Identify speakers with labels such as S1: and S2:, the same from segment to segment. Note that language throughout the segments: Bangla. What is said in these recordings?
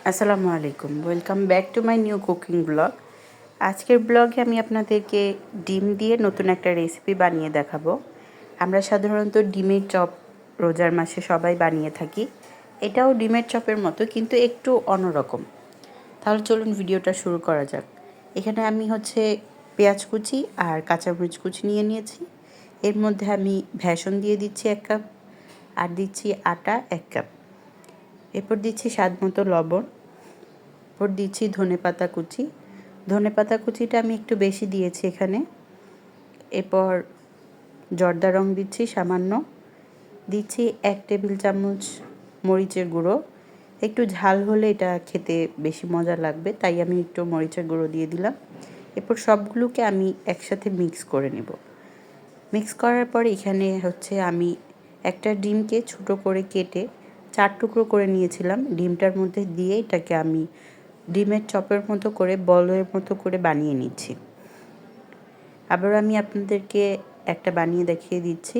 S1: আসসালামু আলাইকুম, welcome back to my new cooking blog. আজকের ব্লগে আমি আপনাদেরকে ডিম দিয়ে নতুন একটা রেসিপি বানিয়ে দেখাবো। আমরা সাধারণত ডিমের চপ রোজার মাসে সবাই বানিয়ে থাকি। এটাও ডিমের চপের মতো, কিন্তু একটু অন্যরকম। তাহলে চলুন ভিডিওটা শুরু করা যাক। এখানে আমি পেঁয়াজ কুচি আর কাঁচামরিচ কুচি নিয়েছি। এর মধ্যে আমি ভেষন দিয়ে দিচ্ছি 1 কাপ, আর দিচ্ছি আটা 1 কাপ। এরপর দিচ্ছি স্বাদ মতো লবণ। এরপর দিচ্ছি ধনেপাতা কুচি। ধনেপাতা কুচিটা আমি একটু বেশি দিয়েছি এখানে। এরপর জর্দা রং দিচ্ছি সামান্য। দিচ্ছি 1 টেবিল চামচ মরিচের গুঁড়ো। একটু ঝাল হলে এটা খেতে বেশি মজা লাগবে, তাই আমি একটু মরিচের গুঁড়ো দিয়ে দিলাম। এরপর সবগুলোকে আমি একসাথে মিক্স করে নেব। মিক্স করার পর এখানে আমি একটা ডিমকে ছোটো করে কেটে 4 টুকরো করে নিয়েছিলাম। ডিমটার মধ্যে দিয়ে এটাকে আমি ডিমের চপের মতো করে বলের মতো করে বানিয়ে নিচ্ছি। আবার আমি আপনাদেরকে একটা বানিয়ে দেখিয়ে দিচ্ছি।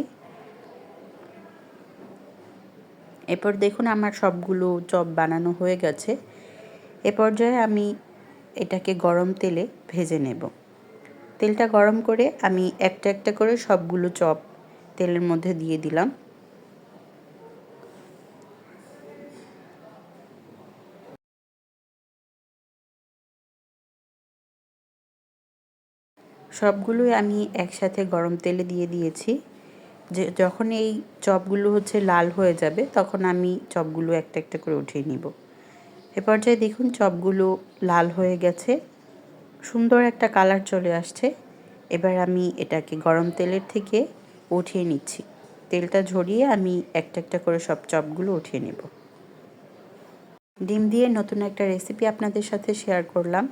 S1: এরপর দেখুন আমার সবগুলো চপ বানানো হয়ে গেছে। এ পর্যায়ে আমি এটাকে গরম তেলে ভেজে নেব। তেলটা গরম করে আমি একটা একটা করে সবগুলো চপ তেলের মধ্যে দিয়ে দিলাম। সবগুলোই আমি একসাথে গরম তেলে দিয়ে দিয়েছি। যখন এই চপগুলো লাল হয়ে যাবে, তখন আমি চপগুলো একটা একটা করে উঠিয়ে নিব। এ পর্যায়ে দেখুন চপগুলো লাল হয়ে গেছে, সুন্দর একটা কালার চলে আসছে। এবার আমি এটাকে গরম তেলের থেকে উঠিয়ে নিচ্ছি। তেলটা ঝরিয়ে আমি একটা একটা করে সব চপগুলো উঠিয়ে নেব। ডিম দিয়ে নতুন একটা রেসিপি আপনাদের সাথে শেয়ার করলাম।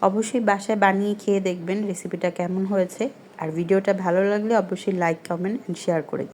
S1: অবশ্যই বাসায় বানিয়ে খেয়ে দেখবেন রেসিপিটা কেমন হয়েছে। আর ভিডিওটা ভালো লাগলে অবশ্যই লাইক, কমেন্ট অ্যান্ড শেয়ার করে